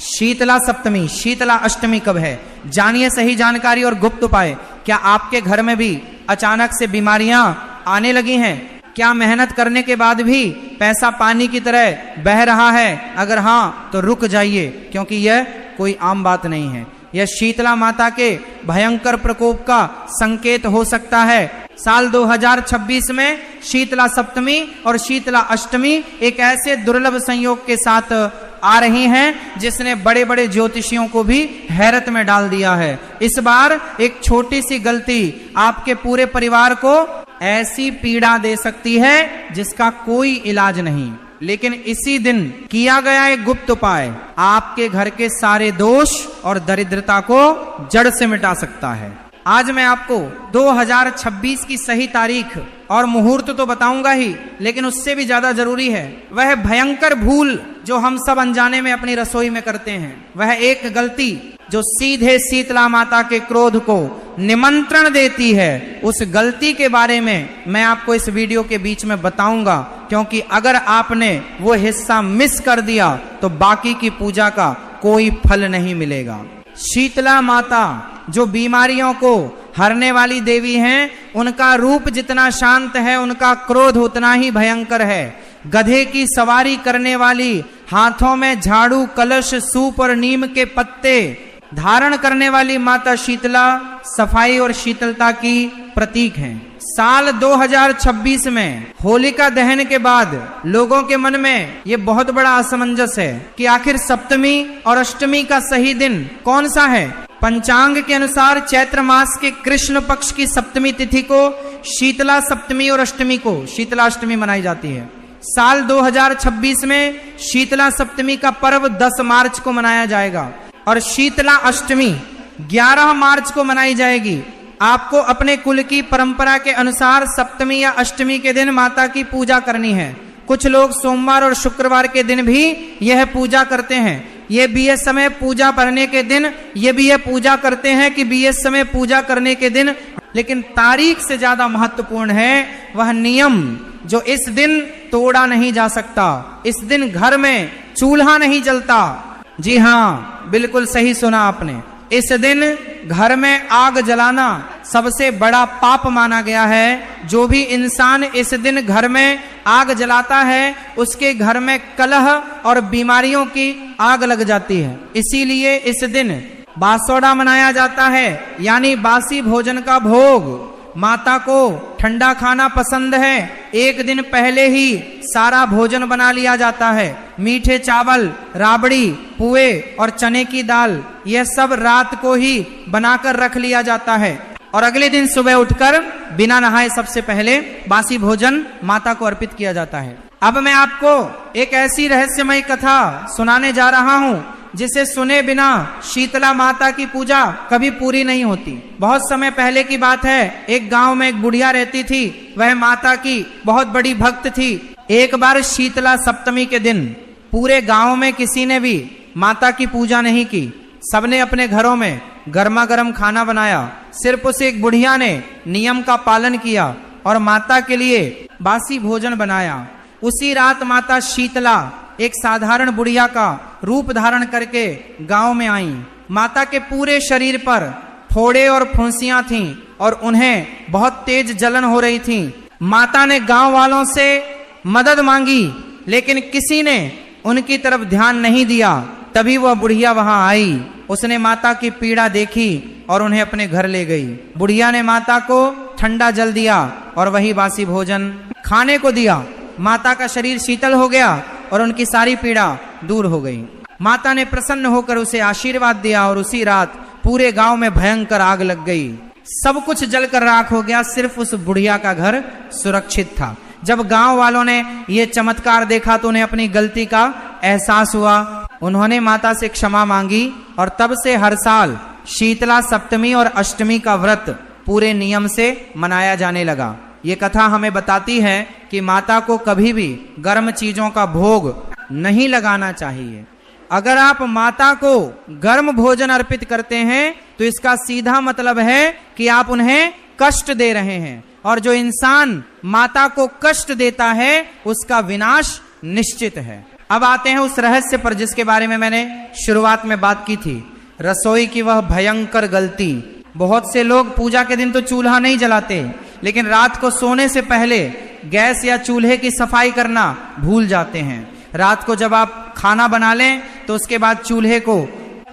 शीतला सप्तमी, शीतला अष्टमी कब है? जानिए सही जानकारी और गुप्त उपाय। क्या आपके घर में भी अचानक से बीमारियां आने लगी हैं? क्या मेहनत करने के बाद भी पैसा पानी की तरह बह रहा है? अगर हाँ तो रुक जाइए, क्योंकि यह कोई आम बात नहीं है। यह शीतला माता के भयंकर प्रकोप का संकेत हो सकता है। साल 2026 में शीतला सप्तमी और शीतला अष्टमी एक ऐसे दुर्लभ संयोग के साथ आ रही हैं जिसने बड़े बड़े ज्योतिषियों को भी हैरत में डाल दिया है। इस बार एक छोटी सी गलती आपके पूरे परिवार को ऐसी पीड़ा दे सकती है जिसका कोई इलाज नहीं। लेकिन इसी दिन किया गया एक गुप्त उपाय आपके घर के सारे दोष और दरिद्रता को जड़ से मिटा सकता है। आज मैं आपको 2026 की सही तारीख और मुहूर्त तो बताऊंगा ही, लेकिन उससे भी ज्यादा जरूरी है वह भयंकर भूल जो हम सब अनजाने में अपनी रसोई में करते हैं। वह एक गलती जो सीधे शीतला माता के क्रोध को निमंत्रण देती है। उस गलती के बारे में मैं आपको इस वीडियो के बीच में बताऊंगा, क्योंकि अगर आपने वो हिस्सा मिस कर दिया तो बाकी की पूजा का कोई फल नहीं मिलेगा। शीतला माता जो बीमारियों को हरने वाली देवी हैं, उनका रूप जितना शांत है उनका क्रोध उतना ही भयंकर है। गधे की सवारी करने वाली, हाथों में झाड़ू, कलश, सूप और नीम के पत्ते धारण करने वाली माता शीतला सफाई और शीतलता की प्रतीक हैं। साल 2026 में होलिका दहन के बाद लोगों के मन में ये बहुत बड़ा असमंजस है कि आखिर सप्तमी और अष्टमी का सही दिन कौन सा है। पंचांग के अनुसार चैत्र मास के कृष्ण पक्ष की सप्तमी तिथि को शीतला सप्तमी और अष्टमी को शीतला अष्टमी मनाई जाती है। साल 2026 में शीतला सप्तमी का पर्व 10 मार्च को मनाया जाएगा और शीतला अष्टमी 11 मार्च को मनाई जाएगी। आपको अपने कुल की परंपरा के अनुसार सप्तमी या अष्टमी के दिन माता की पूजा करनी है। कुछ लोग सोमवार और शुक्रवार के दिन भी यह पूजा करते हैं। ये भी इस समय पूजा करने के दिन ये भी यह पूजा करते हैं कि भी इस समय पूजा करने के दिन। लेकिन तारीख से ज्यादा महत्वपूर्ण है वह नियम जो इस दिन तोड़ा नहीं जा सकता। इस दिन घर में चूल्हा नहीं जलता। जी हाँ, बिल्कुल सही सुना आपने। इस दिन घर में आग जलाना सबसे बड़ा पाप माना गया है। जो भी इंसान इस दिन घर में आग जलाता है उसके घर में कलह और बीमारियों की आग लग जाती है। इसीलिए इस दिन बासोड़ा मनाया जाता है, यानी बासी भोजन का भोग। माता को ठंडा खाना पसंद है। एक दिन पहले ही सारा भोजन बना लिया जाता है। मीठे चावल, राबड़ी, पुए और चने की दाल, यह सब रात को ही बनाकर रख लिया जाता है और अगले दिन सुबह उठकर बिना नहाए सबसे पहले बासी भोजन माता को अर्पित किया जाता है। अब मैं आपको एक ऐसी रहस्यमय कथा सुनाने जा रहा हूं जिसे सुने बिना शीतला माता की पूजा कभी पूरी नहीं होती। बहुत समय पहले की बात है, एक गांव में एक बुढ़िया रहती थी। वह माता की बहुत बड़ी भक्त थी। एक बार शीतला सप्तमी के दिन पूरे गांव में किसी ने भी माता की पूजा नहीं की। सबने अपने घरों में गर्मा गर्म खाना बनाया। सिर्फ उस एक बुढ़िया ने नियम का पालन किया और माता के लिए बासी भोजन बनाया। उसी रात माता शीतला एक साधारण बुढ़िया का रूप धारण करके गांव में आई। माता के पूरे शरीर पर फोड़े और फुंसियां थीं और उन्हें बहुत तेज जलन हो रही थी। माता ने गांव वालों से मदद मांगी, लेकिन किसी ने उनकी तरफ ध्यान नहीं दिया। तभी वह बुढ़िया वहां आई। उसने माता की पीड़ा देखी और उन्हें अपने घर ले गई। बुढ़िया ने माता को ठंडा जल दिया और वही बासी भोजन खाने को दिया। माता का शरीर शीतल हो गया और उनकी सारी पीड़ा दूर हो गई। माता ने प्रसन्न होकर उसे आशीर्वाद दिया और उसी रात पूरे गांव में भयंकर आग लग गई। सब कुछ जलकर राख हो गया, सिर्फ उस बुढ़िया का घर सुरक्षित था। जब गांव वालों ने ये चमत्कार देखा तो उन्हें अपनी गलती का एहसास हुआ। उन्होंने माता से क्षमा मांगी और तब से हर साल शीतला सप्तमी और अष्टमी का व्रत पूरे नियम से मनाया जाने लगा। ये कथा हमें बताती है कि माता को कभी भी गर्म चीजों का भोग नहीं लगाना चाहिए। अगर आप माता को गर्म भोजन अर्पित करते हैं तो इसका सीधा मतलब है कि आप उन्हें कष्ट दे रहे हैं, और जो इंसान माता को कष्ट देता है उसका विनाश निश्चित है। अब आते हैं उस रहस्य पर जिसके बारे में मैंने शुरुआत में बात की थी, रसोई की वह भयंकर गलती। बहुत से लोग पूजा के दिन तो चूल्हा नहीं जलाते, लेकिन रात को सोने से पहले गैस या चूल्हे की सफाई करना भूल जाते हैं। रात को जब आप खाना बना लें तो उसके बाद चूल्हे को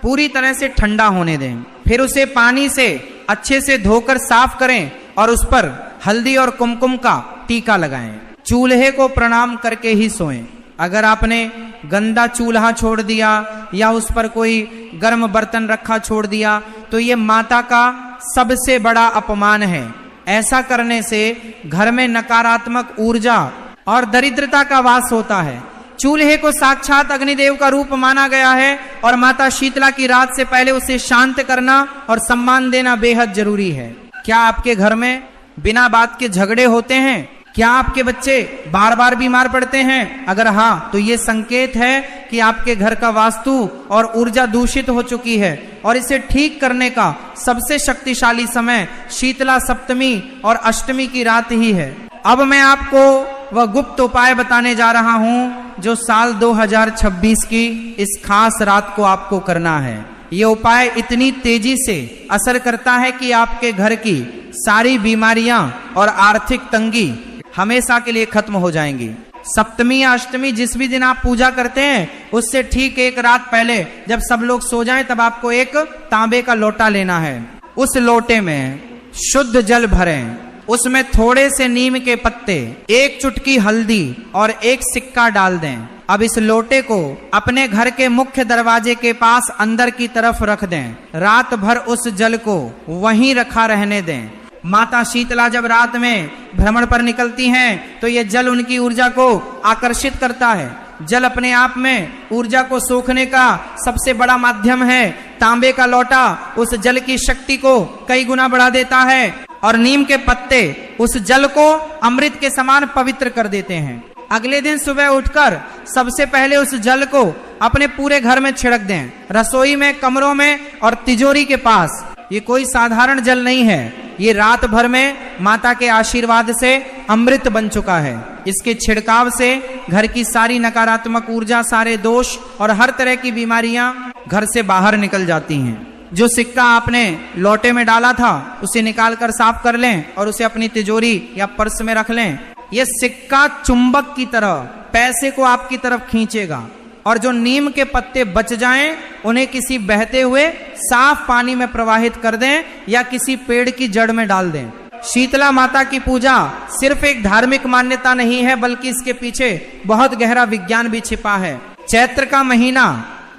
पूरी तरह से ठंडा होने दें, फिर उसे पानी से अच्छे से धोकर साफ करें और उस पर हल्दी और कुमकुम का टीका लगाएं। चूल्हे को प्रणाम करके ही सोएं। अगर आपने गंदा चूल्हा छोड़ दिया या उस पर कोई गर्म बर्तन रखा छोड़ दिया तो ये माता का सबसे बड़ा अपमान है। ऐसा करने से घर में नकारात्मक ऊर्जा और दरिद्रता का वास होता है। चूल्हे को साक्षात अग्निदेव का रूप माना गया है और माता शीतला की रात से पहले उसे शांत करना और सम्मान देना बेहद जरूरी है। क्या आपके घर में बिना बात के झगड़े होते हैं? क्या आपके बच्चे बार बार बीमार पड़ते हैं? अगर हाँ, तो ये संकेत है कि आपके घर का वास्तु और ऊर्जा दूषित हो चुकी है और इसे ठीक करने का सबसे शक्तिशाली समय शीतला सप्तमी और अष्टमी की रात ही है। अब मैं आपको वह गुप्त उपाय बताने जा रहा हूं जो साल 2026 की इस खास रात को आपको करना है। ये उपाय इतनी तेजी से असर करता है कि आपके घर की सारी बीमारियां और आर्थिक तंगी हमेशा के लिए खत्म हो जाएंगी। सप्तमी या अष्टमी जिस भी दिन आप पूजा करते हैं उससे ठीक एक रात पहले जब सब लोग सो जाएं तब आपको एक तांबे का लोटा लेना है। उस लोटे में शुद्ध जल भरें, उसमें थोड़े से नीम के पत्ते, एक चुटकी हल्दी और एक सिक्का डाल दें। अब इस लोटे को अपने घर के मुख्य दरवाजे के पास अंदर की तरफ रख दें। रात भर उस जल को वहीं रखा रहने दें। माता शीतला जब रात में भ्रमण पर निकलती हैं तो ये जल उनकी ऊर्जा को आकर्षित करता है। जल अपने आप में ऊर्जा को सोखने का सबसे बड़ा माध्यम है। तांबे का लोटा उस जल की शक्ति को कई गुना बढ़ा देता है और नीम के पत्ते उस जल को अमृत के समान पवित्र कर देते हैं। अगले दिन सुबह उठकर सबसे पहले उस जल को अपने पूरे घर में छिड़क दें, रसोई में, कमरों में और तिजोरी के पास। ये कोई साधारण जल नहीं है, ये रात भर में माता के आशीर्वाद से अमृत बन चुका है। इसके छिड़काव से घर की सारी नकारात्मक ऊर्जा, सारे दोष और हर तरह की बीमारियां घर से बाहर निकल जाती हैं। जो सिक्का आपने लोटे में डाला था उसे निकालकर साफ कर लें और उसे अपनी तिजोरी या पर्स में रख लें। यह सिक्का चुंबक की तरह पैसे को आपकी तरफ खींचेगा और जो नीम के पत्ते बच जाएं उन्हें किसी बहते हुए साफ पानी में प्रवाहित कर दें या किसी पेड़ की जड़ में डाल दें। शीतला माता की पूजा सिर्फ एक धार्मिक मान्यता नहीं है, बल्कि इसके पीछे बहुत गहरा विज्ञान भी छिपा है। चैत्र का महीना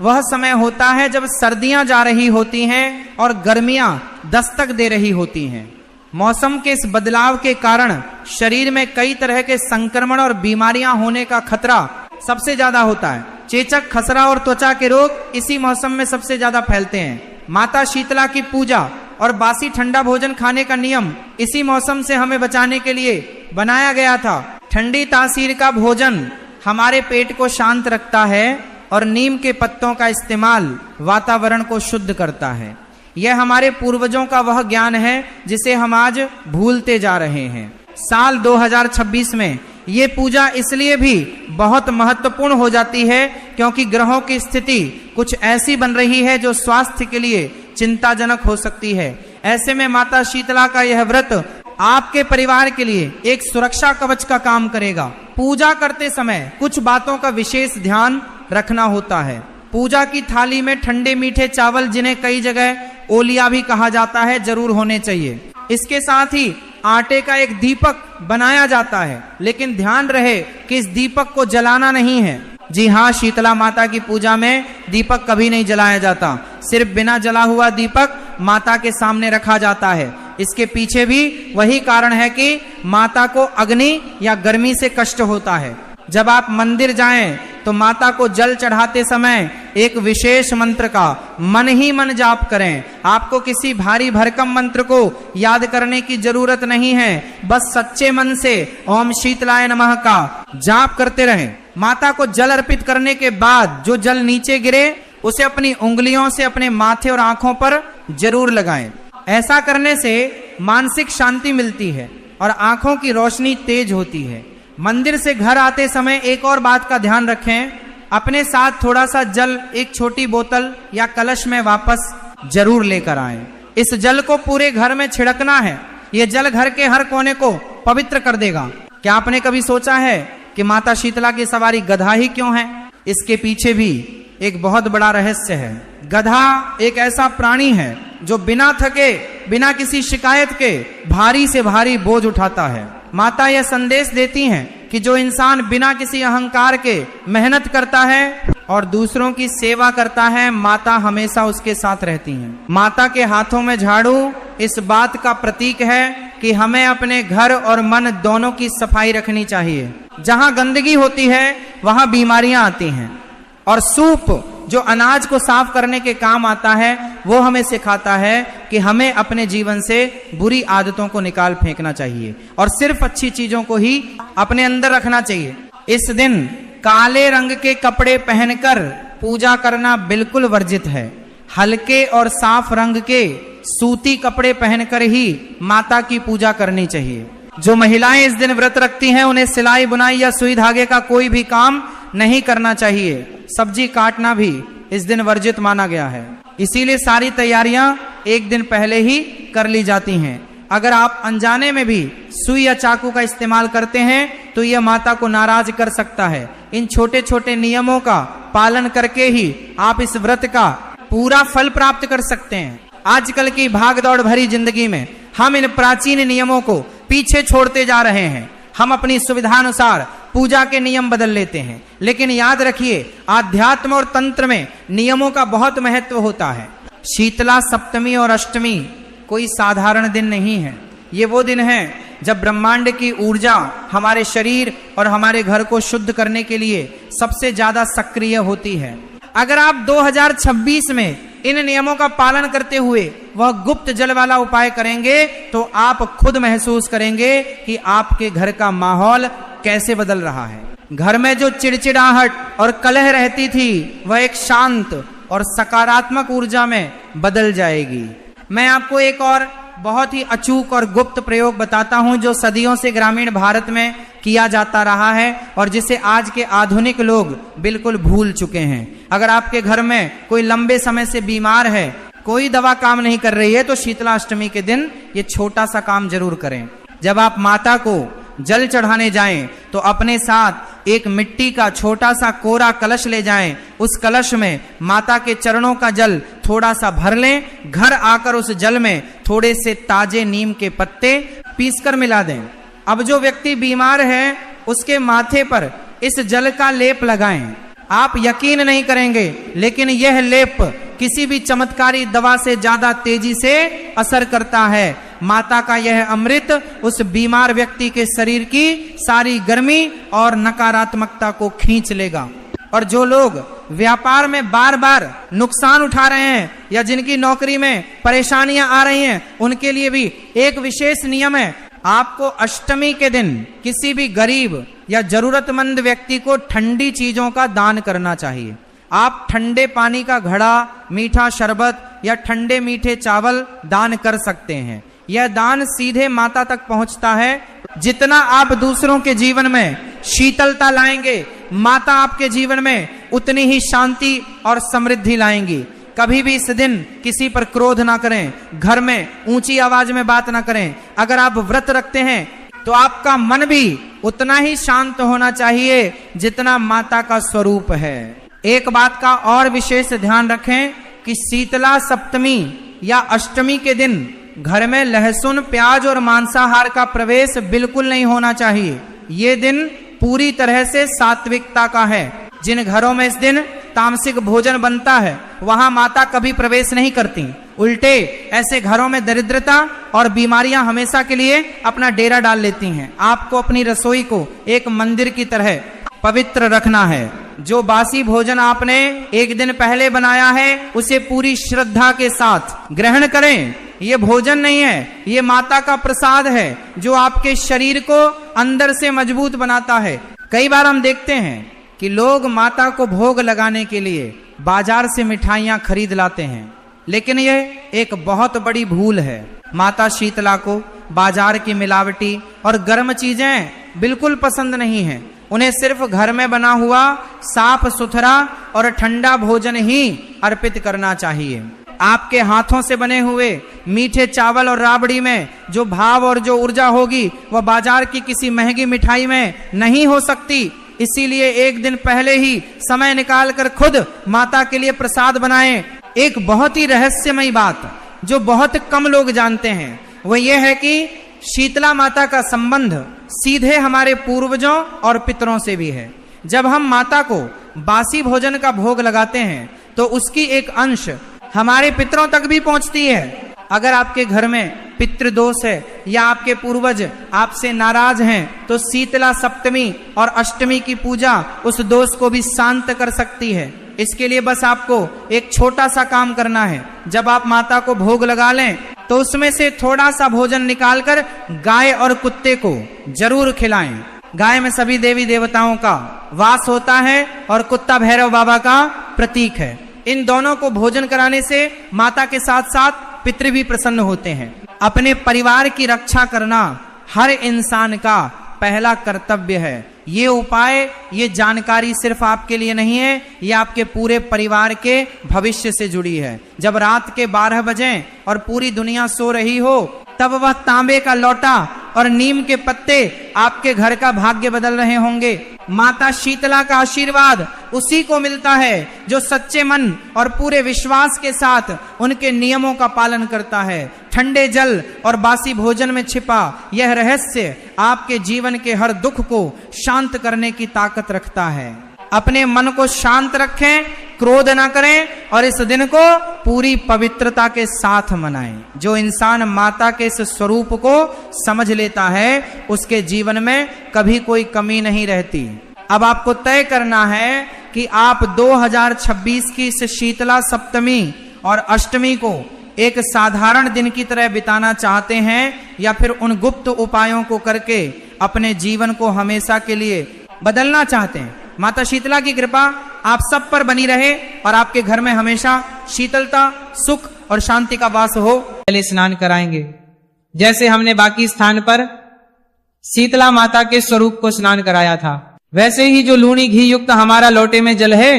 वह समय होता है जब सर्दियां जा रही होती हैं और गर्मियां दस्तक दे रही होती हैं। मौसम के इस बदलाव के कारण शरीर में कई तरह के संक्रमण और बीमारियां होने का खतरा सबसे ज्यादा होता है। चेचक, खसरा और त्वचा के रोग इसी मौसम में सबसे ज्यादा फैलते हैं। माता शीतला की पूजा और बासी ठंडा भोजन खाने का नियम इसी मौसम से हमें बचाने के लिए बनाया गया था। ठंडी तासीर का भोजन हमारे पेट को शांत रखता है और नीम के पत्तों का इस्तेमाल वातावरण को शुद्ध करता है। यह हमारे पूर्वजों का वह ज्ञान है जिसे हम आज भूलते जा रहे हैं। साल 2026 में ये पूजा इसलिए भी बहुत महत्वपूर्ण हो जाती है क्योंकि ग्रहों की स्थिति कुछ ऐसी बन रही है जो स्वास्थ्य के लिए चिंताजनक हो सकती है। ऐसे में माता शीतला का यह व्रत आपके परिवार के लिए एक सुरक्षा कवच का काम करेगा। पूजा करते समय कुछ बातों का विशेष ध्यान रखना होता है। पूजा की थाली में ठंडे मीठे चावल, जिन्हें कई जगह ओलिया भी कहा जाता है, जरूर होने चाहिए। इसके साथ ही आटे का एक दीपक बनाया जाता है, लेकिन ध्यान रहे कि इस दीपक को जलाना नहीं है। जी हाँ, शीतला माता की पूजा में दीपक कभी नहीं जलाया जाता। सिर्फ बिना जला हुआ दीपक माता के सामने रखा जाता है। इसके पीछे भी वही कारण है कि माता को अग्नि या गर्मी से कष्ट होता है। जब आप मंदिर जाएं तो माता को जल चढ़ाते समय एक विशेष मंत्र का मन ही मन जाप करें। आपको किसी भारी भरकम मंत्र को याद करने की जरूरत नहीं है, बस सच्चे मन से ओम शीतलाय नमः का जाप करते रहें। माता को जल अर्पित करने के बाद जो जल नीचे गिरे उसे अपनी उंगलियों से अपने माथे और आंखों पर जरूर लगाएं। ऐसा करने से मानसिक शांति मिलती है और आंखों की रोशनी तेज होती है। मंदिर से घर आते समय एक और बात का ध्यान रखें, अपने साथ थोड़ा सा जल एक छोटी बोतल या कलश में वापस जरूर लेकर आए। इस जल को पूरे घर में छिड़कना है। ये जल घर के हर कोने को पवित्र कर देगा। क्या आपने कभी सोचा है कि माता शीतला की सवारी गधा ही क्यों है? इसके पीछे भी एक बहुत बड़ा रहस्य है। गधा एक ऐसा प्राणी है जो बिना थके, बिना किसी शिकायत के भारी से भारी बोझ उठाता है। माता यह संदेश देती हैं कि जो इंसान बिना किसी अहंकार के मेहनत करता है और दूसरों की सेवा करता है, माता हमेशा उसके साथ रहती हैं। माता के हाथों में झाड़ू इस बात का प्रतीक है कि हमें अपने घर और मन दोनों की सफाई रखनी चाहिए। जहां गंदगी होती है वहां बीमारियां आती हैं। और सूप जो अनाज को साफ करने के काम आता है, वो हमें सिखाता है कि हमें अपने जीवन से बुरी आदतों को निकाल फेंकना चाहिए और सिर्फ अच्छी चीजों को ही अपने अंदर रखना चाहिए। इस दिन काले रंग के कपड़े पहनकर पूजा करना बिल्कुल वर्जित है। हल्के और साफ रंग के सूती कपड़े पहनकर ही माता की पूजा करनी चाहिए। जो महिलाएं इस दिन व्रत रखती हैं, उन्हें सिलाई बुनाई या सुई धागे का कोई भी काम नहीं करना चाहिए। सब्जी काटना भी इस दिन वर्जित माना गया है। इसीलिए सारी तैयारियां एक दिन पहले ही कर ली जाती हैं। अगर आप अनजाने में भी सुई या चाकू का इस्तेमाल करते हैं तो यह माता को नाराज कर सकता है। इन छोटे छोटे नियमों का पालन करके ही आप इस व्रत का पूरा फल प्राप्त कर सकते हैं। आजकल की भागदौड़ भरी जिंदगी में हम इन प्राचीन नियमों को पीछे छोड़ते जा रहे हैं। हम अपनी सुविधानुसार पूजा के नियम बदल लेते हैं, लेकिन याद रखिए आध्यात्म और तंत्र में नियमों का बहुत महत्व होता है। शीतला सप्तमी और अष्टमी कोई साधारण दिन नहीं है। ये वो दिन है जब ब्रह्मांड की ऊर्जा हमारे शरीर और हमारे घर को शुद्ध करने के लिए सबसे ज्यादा सक्रिय होती है। अगर आप 2026 में इन नियमों का पालन करते हुए वह गुप्त जल वाला उपाय करेंगे तो आप खुद महसूस करेंगे कि आपके घर का माहौल कैसे बदल रहा है। घर में जो चिड़चिड़ाहट और कलह रहती थी वह एक शांत और सकारात्मक ऊर्जा में बदल जाएगी। मैं आपको एक और बहुत ही अचूक और गुप्त प्रयोग बताता हूं जो सदियों से ग्रामीण भारत में किया जाता रहा है और जिसे आज के आधुनिक लोग बिल्कुल भूल चुके हैं। अगर आपके घर में कोई लंबे समय से बीमार है, कोई दवा काम नहीं कर रही है, तो शीतला अष्टमी के दिन ये छोटा सा काम जरूर करें। जब आप माता को जल चढ़ाने जाएं तो अपने साथ एक मिट्टी का छोटा सा कोरा कलश ले जाएं। उस कलश में माता के चरणों का जल थोड़ा सा भर लें। घर आकर उस जल में थोड़े से ताजे नीम के पत्ते पीसकर मिला दें। अब जो व्यक्ति बीमार है उसके माथे पर इस जल का लेप लगाएं। आप यकीन नहीं करेंगे, लेकिन यह लेप किसी भी चमत्कारी दवा से ज्यादा तेजी से असर करता है। माता का यह अमृत उस बीमार व्यक्ति के शरीर की सारी गर्मी और नकारात्मकता को खींच लेगा। और जो लोग व्यापार में बार बार नुकसान उठा रहे हैं या जिनकी नौकरी में परेशानियां आ रही हैं, उनके लिए भी एक विशेष नियम है। आपको अष्टमी के दिन किसी भी गरीब या जरूरतमंद व्यक्ति को ठंडी चीजों का दान करना चाहिए। आप ठंडे पानी का घड़ा, मीठा शरबत या ठंडे मीठे चावल दान कर सकते हैं। यह दान सीधे माता तक पहुंचता है। जितना आप दूसरों के जीवन में शीतलता लाएंगे, माता आपके जीवन में उतनी ही शांति और समृद्धि लाएंगी। कभी भी इस दिन किसी पर क्रोध ना करें, घर में ऊंची आवाज में बात ना करें। अगर आप व्रत रखते हैं तो आपका मन भी उतना ही शांत होना चाहिए जितना माता का स्वरूप है। एक बात का और विशेष ध्यान रखें कि शीतला सप्तमी या अष्टमी के दिन घर में लहसुन, प्याज और मांसाहार का प्रवेश बिल्कुल नहीं होना चाहिए। ये दिन पूरी तरह से सात्विकता का है। जिन घरों में इस दिन तामसिक भोजन बनता है वहां माता कभी प्रवेश नहीं करती। उल्टे ऐसे घरों में दरिद्रता और बीमारियां हमेशा के लिए अपना डेरा डाल लेती हैं। आपको अपनी रसोई को एक मंदिर की तरह पवित्र रखना है। जो बासी भोजन आपने एक दिन पहले बनाया है उसे पूरी श्रद्धा के साथ ग्रहण करें। ये भोजन नहीं है, ये माता का प्रसाद है जो आपके शरीर को अंदर से मजबूत बनाता है। कई बार हम देखते हैं कि लोग माता को भोग लगाने के लिए बाजार से मिठाइयां खरीद लाते हैं, लेकिन यह एक बहुत बड़ी भूल है। माता शीतला को बाजार की मिलावटी और गर्म चीजें बिल्कुल पसंद नहीं है। उन्हें सिर्फ घर में बना हुआ साफ सुथरा और ठंडा भोजन ही अर्पित करना चाहिए। आपके हाथों से बने हुए मीठे चावल और राबड़ी में जो भाव और जो ऊर्जा होगी वह बाजार की किसी महंगी मिठाई में नहीं हो सकती। इसीलिए एक दिन पहले ही समय निकालकर खुद माता के लिए प्रसाद बनाएं। एक बहुत ही रहस्यमयी बात जो बहुत कम लोग जानते हैं वह यह है कि शीतला माता का संबंध सीधे हमारे पूर्वजों और पितरों से भी है। जब हम माता को बासी भोजन का भोग लगाते हैं तो उसकी एक अंश हमारे पितरों तक भी पहुंचती है। अगर आपके घर में पितृदोष है या आपके पूर्वज आपसे नाराज हैं तो शीतला सप्तमी और अष्टमी की पूजा उस दोष को भी शांत कर सकती है। इसके लिए बस आपको एक छोटा सा काम करना है। जब आप माता को भोग लगा लें तो उसमें से थोड़ा सा भोजन निकालकर गाय और कुत्ते को जरूर खिलाएं। गाय में सभी देवी देवताओं का वास होता है और कुत्ता भैरव बाबा का प्रतीक है। इन दोनों को भोजन कराने से माता के साथ साथ पितृ भी प्रसन्न होते हैं। अपने परिवार की रक्षा करना हर इंसान का पहला कर्तव्य है। ये उपाय, ये जानकारी सिर्फ आपके लिए नहीं है, ये आपके पूरे परिवार के भविष्य से जुड़ी है। जब रात के 12 बजे और पूरी दुनिया सो रही हो तब वह तांबे का लोटा और नीम के पत्ते आपके घर का भाग्य बदल रहे होंगे। माता शीतला का आशीर्वाद उसी को मिलता है जो सच्चे मन और पूरे विश्वास के साथ उनके नियमों का पालन करता है। ठंडे जल और बासी भोजन में छिपा यह रहस्य आपके जीवन के हर दुख को शांत करने की ताकत रखता है। अपने मन को शांत रखें, क्रोध ना करें और इस दिन को पूरी पवित्रता के साथ मनाएं। जो इंसान माता के इस स्वरूप को समझ लेता है उसके जीवन में कभी कोई कमी नहीं रहती। अब आपको तय करना है कि आप 2026 की इस शीतला सप्तमी और अष्टमी को एक साधारण दिन की तरह बिताना चाहते हैं या फिर उन गुप्त उपायों को करके अपने जीवन को हमेशा के लिए बदलना चाहते हैं। माता शीतला की कृपा आप सब पर बनी रहे और आपके घर में हमेशा शीतलता, सुख और शांति का वास हो। पहले स्नान कराएंगे जैसे हमने बाकी स्थान पर शीतला माता के स्वरूप को स्नान कराया था, वैसे ही जो लूणी घी युक्त हमारा लोटे में जल है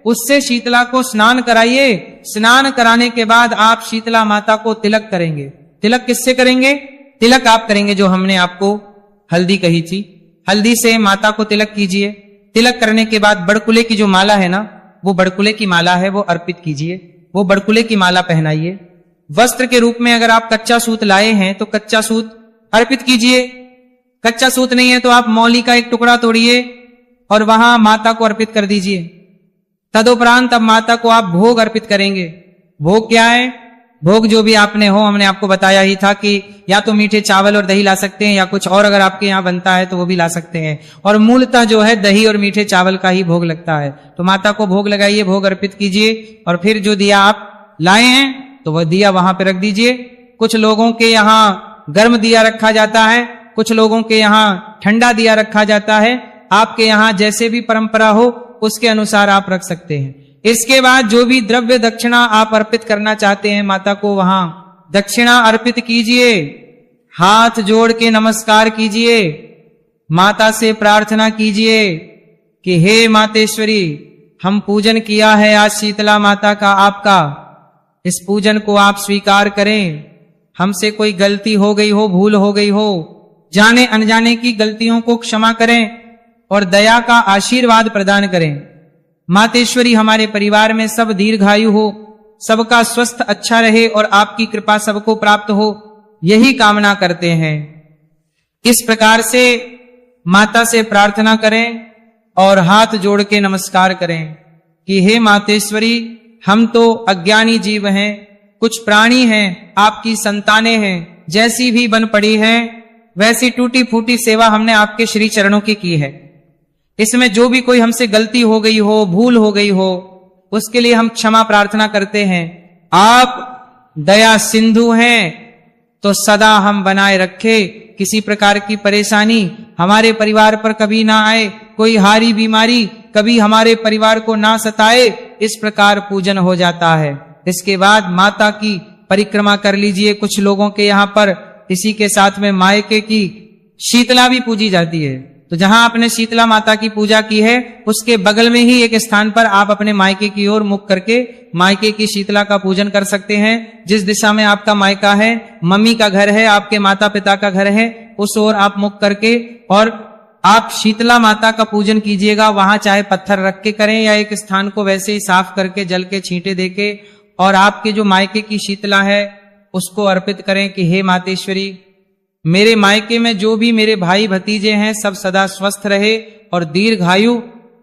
उससे शीतला को स्नान कराइए। स्नान कराने के बाद आप शीतला माता को तिलक करेंगे। तिलक किससे करेंगे? तिलक आप करेंगे जो हमने आपको हल्दी कही थी, हल्दी से माता को तिलक कीजिए। तिलक करने के बाद बड़कुले की जो माला है ना, वो बड़कुले की माला है, वो अर्पित कीजिए। वो बड़कुले की माला पहनाइए। वस्त्र के रूप में अगर आप कच्चा सूत लाए हैं तो कच्चा सूत अर्पित कीजिए। कच्चा सूत नहीं है तो आप मौली का एक टुकड़ा तोड़िए और वहां माता को अर्पित कर दीजिए। तदुपरांत अब माता को आप भोग अर्पित करेंगे। भोग क्या है? भोग जो भी आपने हो, हमने आपको बताया ही था कि या तो मीठे चावल और दही ला सकते हैं या कुछ और अगर आपके यहाँ बनता है तो वो भी ला सकते हैं। और मूलतः जो है दही और मीठे चावल का ही भोग लगता है। तो माता को भोग लगाइए, भोग अर्पित कीजिए और फिर जो दिया आप लाए हैं तो वह दिया वहां पे रख दीजिए। कुछ लोगों के यहाँ गर्म दिया रखा जाता है, कुछ लोगों के यहाँ ठंडा दिया रखा जाता है। आपके यहाँ जैसे भी परंपरा हो उसके अनुसार आप रख सकते हैं। इसके बाद जो भी द्रव्य दक्षिणा आप अर्पित करना चाहते हैं माता को, वहां दक्षिणा अर्पित कीजिए। हाथ जोड़ के नमस्कार कीजिए। माता से प्रार्थना कीजिए कि हे मातेश्वरी, हम पूजन किया है आज शीतला माता का आपका, इस पूजन को आप स्वीकार करें। हमसे कोई गलती हो गई हो, भूल हो गई हो, जाने अनजाने की गलतियों को क्षमा करें और दया का आशीर्वाद प्रदान करें। मातेश्वरी हमारे परिवार में सब दीर्घायु हो, सबका स्वस्थ अच्छा रहे और आपकी कृपा सबको प्राप्त हो, यही कामना करते हैं। इस प्रकार से माता से प्रार्थना करें और हाथ जोड़ के नमस्कार करें कि हे मातेश्वरी, हम तो अज्ञानी जीव हैं, कुछ प्राणी हैं, आपकी संतानें हैं, जैसी भी बन पड़ी है वैसी टूटी फूटी सेवा हमने आपके श्री चरणों की है। इसमें जो भी कोई हमसे गलती हो गई हो, भूल हो गई हो, उसके लिए हम क्षमा प्रार्थना करते हैं। आप दया सिंधु हैं तो सदा हम बनाए रखे, किसी प्रकार की परेशानी हमारे परिवार पर कभी ना आए, कोई हारी बीमारी कभी हमारे परिवार को ना सताए। इस प्रकार पूजन हो जाता है। इसके बाद माता की परिक्रमा कर लीजिए। कुछ लोगों के यहाँ पर इसी के साथ में मायके की शीतला भी पूजी जाती है, तो जहां आपने शीतला माता की पूजा की है उसके बगल में ही एक स्थान पर आप अपने मायके की ओर मुख करके मायके की शीतला का पूजन कर सकते हैं। जिस दिशा में आपका मायका है, मम्मी का घर है, आपके माता पिता का घर है, उस ओर आप मुख करके और आप शीतला माता का पूजन कीजिएगा। वहां चाहे पत्थर रख के करें या एक स्थान को वैसे ही साफ करके जल के छींटे देके और आपके जो मायके की शीतला है उसको अर्पित करें कि हे मातेश्वरी, मेरे मायके में जो भी मेरे भाई भतीजे हैं सब सदा स्वस्थ रहे और दीर्घायु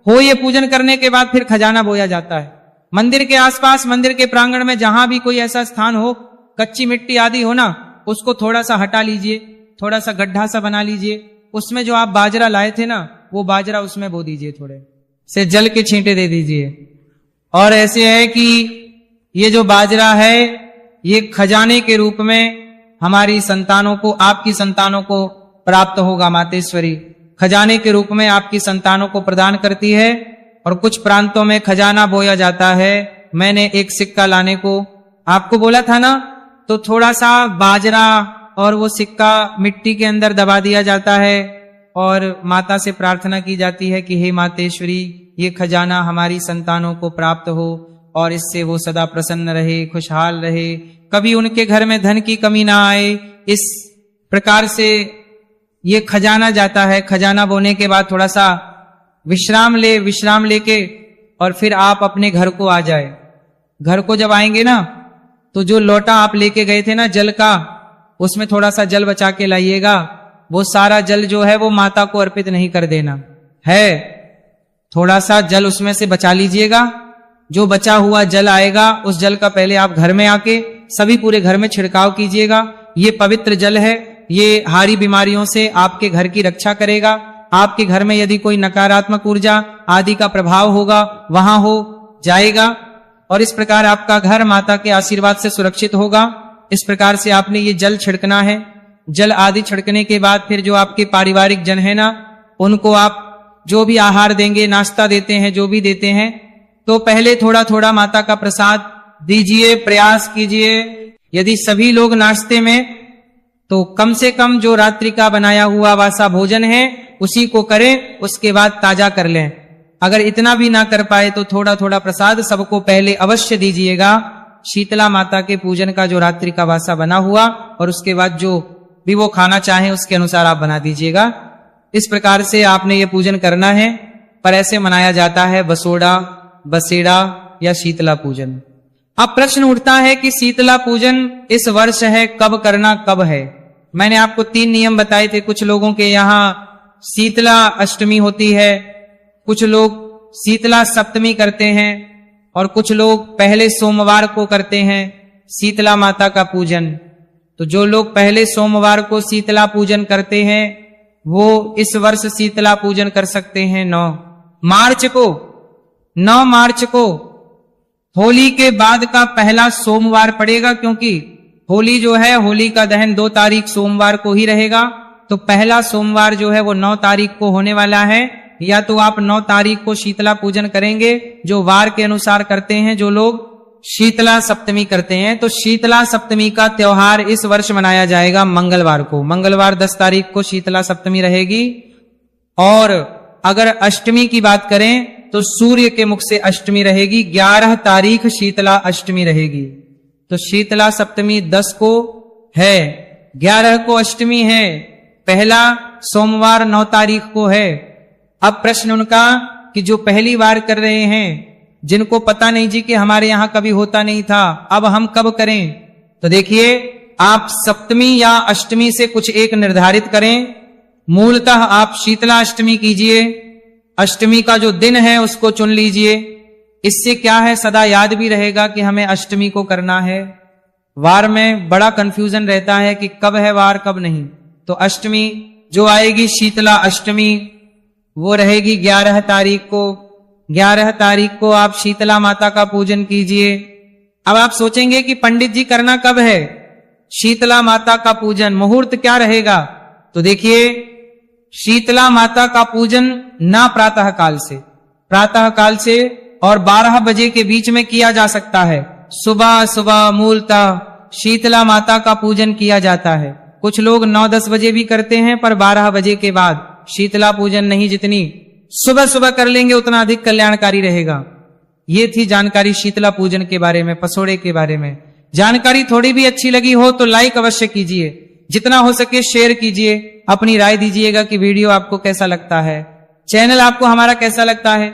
हो। ये पूजन करने के बाद फिर खजाना बोया जाता है। मंदिर के आसपास, मंदिर के प्रांगण में जहां भी कोई ऐसा स्थान हो, कच्ची मिट्टी आदि हो ना, उसको थोड़ा सा हटा लीजिए, थोड़ा सा गड्ढा सा बना लीजिए, उसमें जो आप बाजरा लाए थे ना वो बाजरा उसमें बो दीजिए, थोड़े से जल के छींटे दे दीजिए। और ऐसे है कि ये जो बाजरा है ये खजाने के रूप में हमारी संतानों को, आपकी संतानों को प्राप्त होगा। मातेश्वरी खजाने के रूप में आपकी संतानों को प्रदान करती है। और कुछ प्रांतों में खजाना बोया जाता है। मैंने एक सिक्का लाने को आपको बोला था ना, तो थोड़ा सा बाजरा और वो सिक्का मिट्टी के अंदर दबा दिया जाता है और माता से प्रार्थना की जाती है कि हे मातेश्वरी, ये खजाना हमारी संतानों को प्राप्त हो और इससे वो सदा प्रसन्न रहे, खुशहाल रहे, कभी उनके घर में धन की कमी ना आए। इस प्रकार से ये खजाना जाता है। खजाना बोने के बाद थोड़ा सा विश्राम लेके और फिर आप अपने घर को आ जाए। घर को जब आएंगे ना तो जो लोटा आप लेके गए थे ना जल का, उसमें थोड़ा सा जल बचा के लाइएगा। वो सारा जल जो है वो माता को अर्पित नहीं कर देना है, थोड़ा सा जल उसमें से बचा लीजिएगा। जो बचा हुआ जल आएगा उस जल का पहले आप घर में आके सभी पूरे घर में छिड़काव कीजिएगा। ये पवित्र जल है, ये हारी बीमारियों से आपके घर की रक्षा करेगा। आपके घर में यदि कोई नकारात्मक ऊर्जा आदि का प्रभाव होगा वहां हो जाएगा और इस प्रकार आपका घर माता के आशीर्वाद से सुरक्षित होगा। इस प्रकार से आपने ये जल छिड़कना है। जल आदि छिड़कने के बाद फिर जो आपके पारिवारिक जन है ना, उनको आप जो भी आहार देंगे, नाश्ता देते हैं, जो भी देते हैं, तो पहले थोड़ा थोड़ा माता का प्रसाद दीजिए, प्रयास कीजिए। यदि सभी लोग नाश्ते में, तो कम से कम जो रात्रि का बनाया हुआ वासा भोजन है उसी को करें, उसके बाद ताजा कर लें। अगर इतना भी ना कर पाए तो थोड़ा थोड़ा प्रसाद सबको पहले अवश्य दीजिएगा। शीतला माता के पूजन का जो रात्रि का वासा बना हुआ और उसके बाद जो भी वो खाना चाहे उसके अनुसार आप बना दीजिएगा। इस प्रकार से आपने ये पूजन करना है। पर ऐसे मनाया जाता है बसोड़ा, बसेड़ा या शीतला पूजन। अब प्रश्न उठता है कि शीतला पूजन इस वर्ष है, कब करना, कब है? मैंने आपको 3 नियम बताए थे। कुछ लोगों के यहाँ शीतला अष्टमी होती है, कुछ लोग शीतला सप्तमी करते हैं और कुछ लोग पहले सोमवार को करते हैं शीतला माता का पूजन। तो जो लोग पहले सोमवार को शीतला पूजन करते हैं वो इस वर्ष शीतला पूजन कर सकते हैं 9 मार्च को होली के बाद का पहला सोमवार पड़ेगा, क्योंकि होली जो है, होली का दहन 2 तारीख सोमवार को ही रहेगा। तो पहला सोमवार जो है वो 9 तारीख को होने वाला है। या तो आप 9 तारीख को शीतला पूजन करेंगे जो वार के अनुसार करते हैं, जो लोग शीतला सप्तमी करते हैं। तो शीतला सप्तमी का त्योहार इस वर्ष मनाया जाएगा मंगलवार को। मंगलवार 10 तारीख को शीतला सप्तमी रहेगी। और अगर अष्टमी की बात करें तो सूर्य के मुख से अष्टमी रहेगी। 11 तारीख शीतला अष्टमी रहेगी। तो शीतला सप्तमी 10 को है, 11 को अष्टमी है, पहला सोमवार 9 तारीख को है। अब प्रश्न उनका कि जो पहली बार कर रहे हैं, जिनको पता नहीं जी कि हमारे यहां कभी होता नहीं था, अब हम कब करें? तो देखिए, आप सप्तमी या अष्टमी से कुछ एक निर्धारित करें। मूलतः आप शीतला अष्टमी कीजिए। अष्टमी का जो दिन है उसको चुन लीजिए। इससे क्या है, सदा याद भी रहेगा कि हमें अष्टमी को करना है। वार में बड़ा कंफ्यूजन रहता है कि कब है वार, कब नहीं। तो अष्टमी जो आएगी, शीतला अष्टमी, वो रहेगी 11 तारीख को। 11 तारीख को आप शीतला माता का पूजन कीजिए। अब आप सोचेंगे कि पंडित जी करना कब है शीतला माता का पूजन, मुहूर्त क्या रहेगा? तो देखिए, शीतला माता का पूजन ना प्रातः काल से और 12 बजे के बीच में किया जा सकता है। सुबह सुबह मूलतः शीतला माता का पूजन किया जाता है। कुछ लोग 9-10 बजे भी करते हैं, पर 12 बजे के बाद शीतला पूजन नहीं, जितनी सुबह सुबह कर लेंगे उतना अधिक कल्याणकारी रहेगा। ये थी जानकारी शीतला पूजन के बारे में, पसोड़े के बारे में। जानकारी थोड़ी भी अच्छी लगी हो तो लाइक अवश्य कीजिए, जितना हो सके शेयर कीजिए, अपनी राय दीजिएगा कि वीडियो आपको कैसा लगता है, चैनल आपको हमारा कैसा लगता है।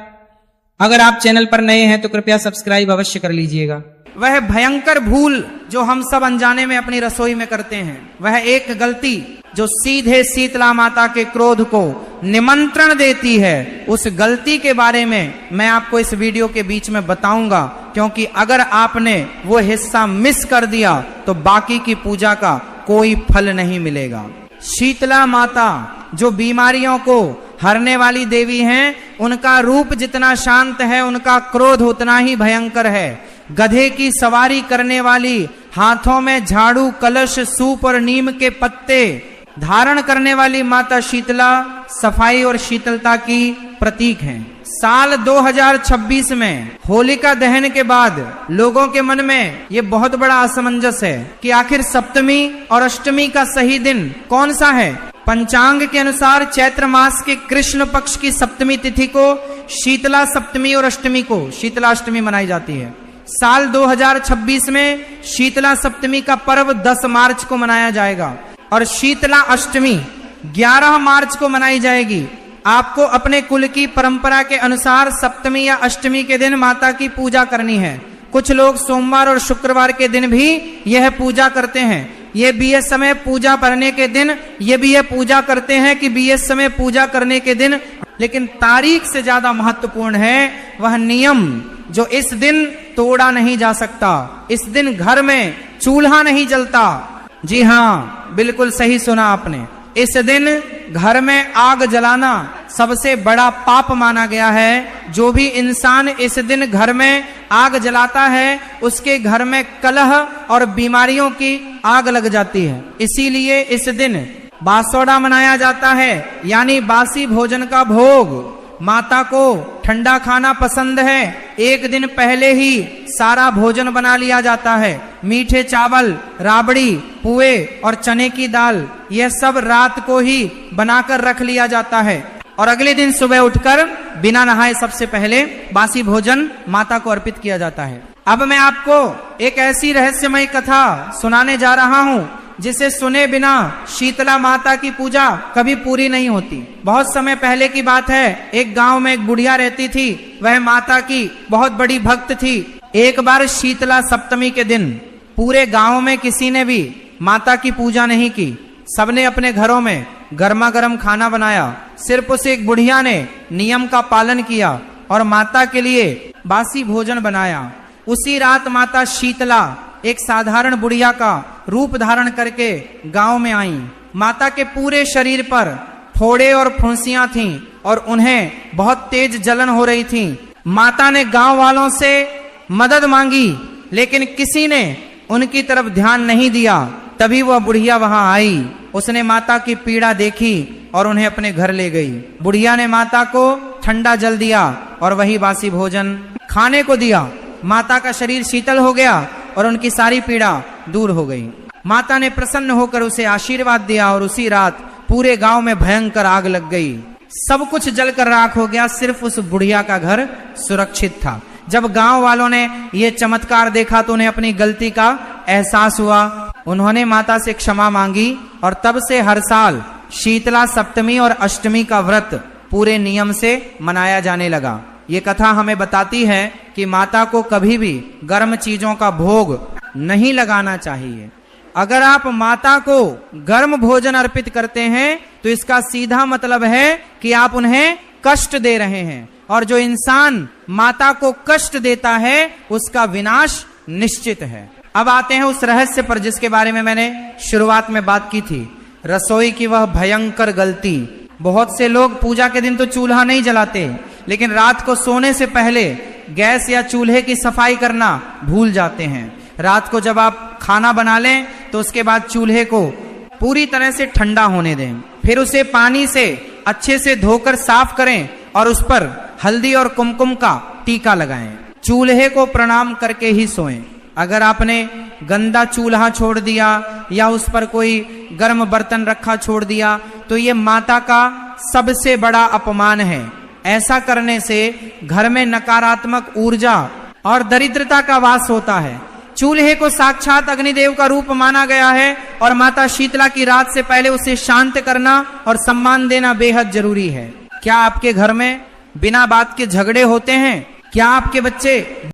अगर आप चैनल पर नए हैं तो कृपया सब्सक्राइब अवश्य कर लीजिएगा। वह भयंकर भूल जो हम सब अनजाने में अपनी रसोई में करते हैं, वह एक गलती जो सीधे शीतला माता के क्रोध को निमंत्रण देती है, उस गलती के बारे में मैं आपको इस वीडियो के बीच में बताऊंगा, क्योंकि अगर आपने वो हिस्सा मिस कर दिया तो बाकी की पूजा का कोई फल नहीं मिलेगा। शीतला माता जो बीमारियों को हरने वाली देवी हैं, उनका रूप जितना शांत है उनका क्रोध उतना ही भयंकर है। गधे की सवारी करने वाली, हाथों में झाड़ू, कलश, सूप और नीम के पत्ते धारण करने वाली माता शीतला सफाई और शीतलता की प्रतीक हैं। साल 2026 में होलिका दहन के बाद लोगों के मन में ये बहुत बड़ा असमंजस है कि आखिर सप्तमी और अष्टमी का सही दिन कौन सा है। पंचांग के अनुसार चैत्र मास के कृष्ण पक्ष की सप्तमी तिथि को शीतला सप्तमी और अष्टमी को शीतला अष्टमी मनाई जाती है। साल 2026 में शीतला सप्तमी का पर्व 10 मार्च को मनाया जाएगा और शीतला अष्टमी 11 मार्च को मनाई जाएगी। आपको अपने कुल की परंपरा के अनुसार सप्तमी या अष्टमी के दिन माता की पूजा करनी है। कुछ लोग सोमवार और शुक्रवार के दिन भी यह पूजा करते हैं। ये भी इस समय पूजा करने के दिन ये भी यह पूजा करते हैं कि भी इस समय पूजा करने के दिन, लेकिन तारीख से ज्यादा महत्वपूर्ण है वह नियम जो इस दिन तोड़ा नहीं जा सकता। इस दिन घर में चूल्हा नहीं जलता। जी हाँ, बिल्कुल सही सुना आपने। इस दिन घर में आग जलाना सबसे बड़ा पाप माना गया है। जो भी इंसान इस दिन घर में आग जलाता है उसके घर में कलह और बीमारियों की आग लग जाती है। इसीलिए इस दिन बासोड़ा मनाया जाता है, यानी बासी भोजन का भोग। माता को ठंडा खाना पसंद है। एक दिन पहले ही सारा भोजन बना लिया जाता है। मीठे चावल, राबड़ी, पुए और चने की दाल, यह सब रात को ही बनाकर रख लिया जाता है और अगले दिन सुबह उठकर बिना नहाए सबसे पहले बासी भोजन माता को अर्पित किया जाता है। अब मैं आपको एक ऐसी रहस्यमय कथा सुनाने जा रहा हूँ जिसे सुने बिना शीतला माता की पूजा कभी पूरी नहीं होती। बहुत समय पहले की बात है, एक गांव में एक बुढ़िया रहती थी। वह माता की बहुत बड़ी भक्त थी। एक बार शीतला सप्तमी के दिन पूरे गांव में किसी ने भी माता की पूजा नहीं की। सबने अपने घरों में गर्मा गर्म खाना बनाया। सिर्फ उस एक बुढ़िया ने नियम का पालन किया और माता के लिए बासी भोजन बनाया। उसी रात माता शीतला एक साधारण बुढ़िया का रूप धारण करके गांव में आई। माता के पूरे शरीर पर फोड़े और फुंसियां थीं और उन्हें बहुत तेज जलन हो रही थी। माता ने गांव वालों से मदद मांगी, लेकिन किसी ने उनकी तरफ ध्यान नहीं दिया। तभी वह बुढ़िया वहां आई। उसने माता की पीड़ा देखी और उन्हें अपने घर ले गई। बुढ़िया ने माता को ठंडा जल दिया और वही बासी भोजन खाने को दिया। माता का शरीर शीतल हो गया और उनकी सारी पीड़ा दूर हो गई। माता ने प्रसन्न होकर उसे आशीर्वाद दिया और उसी रात पूरे गांव में भयंकर आग लग गई। सब कुछ जलकर राख हो गया, सिर्फ उस बुढ़िया का घर सुरक्षित था। जब गांव वालों ने ये चमत्कार देखा तो उन्हें अपनी गलती का एहसास हुआ। उन्होंने माता से क्षमा मांगी और तब से हर साल शीतला सप्तमी और अष्टमी का व्रत पूरे नियम से मनाया जाने लगा। ये कथा हमें बताती है कि माता को कभी भी गर्म चीजों का भोग नहीं लगाना चाहिए। अगर आप माता को गर्म भोजन अर्पित करते हैं तो इसका सीधा मतलब है कि आप उन्हें कष्ट दे रहे हैं, और जो इंसान माता को कष्ट देता है उसका विनाश निश्चित है। अब आते हैं उस रहस्य पर जिसके बारे में मैंने शुरुआत में बात की थी, रसोई की वह भयंकर गलती। बहुत से लोग पूजा के दिन तो चूल्हा नहीं जलाते, लेकिन रात को सोने से पहले गैस या चूल्हे की सफाई करना भूल जाते हैं। रात को जब आप खाना बना लें तो उसके बाद चूल्हे को पूरी तरह से ठंडा होने दें, फिर उसे पानी से अच्छे से धोकर साफ करें और उस पर हल्दी और कुमकुम का टीका लगाएं। चूल्हे को प्रणाम करके ही सोएं। अगर आपने गंदा चूल्हा छोड़ दिया या उस पर कोई गर्म बर्तन रखा छोड़ दिया तो ये माता का सबसे बड़ा अपमान है। ऐसा करने से घर में नकारात्मक ऊर्जा और दरिद्रता का वास होता है। चूल्हे को साक्षात अग्निदेव का रूप माना गया है और माता शीतला की रात से पहले उसे शांत करना और सम्मान देना बेहद जरूरी है। क्या आपके घर में बिना बात के झगड़े होते हैं? क्या आपके बच्चे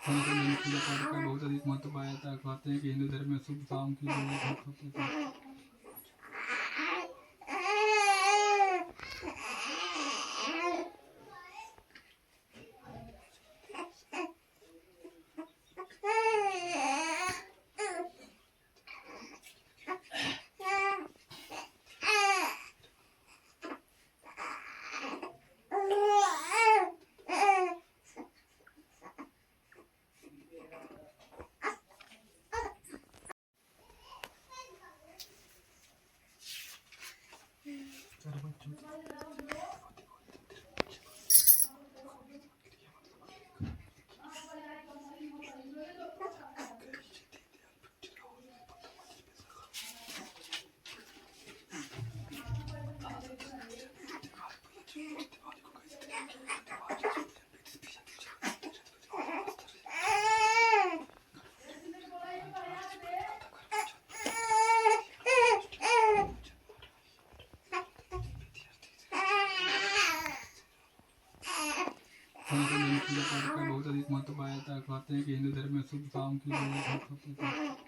मैंने पूजा पाठ का बहुत अधिक महत्व पाया था। कहते हैं कि हिंदू धर्म में शुभ काम की जरूरत होती है। मैंने पूजा पाठ का बहुत अधिक महत्व पाया था। कहते हैं कि हिंदू धर्म में शुभ काम की जरूरत होती है।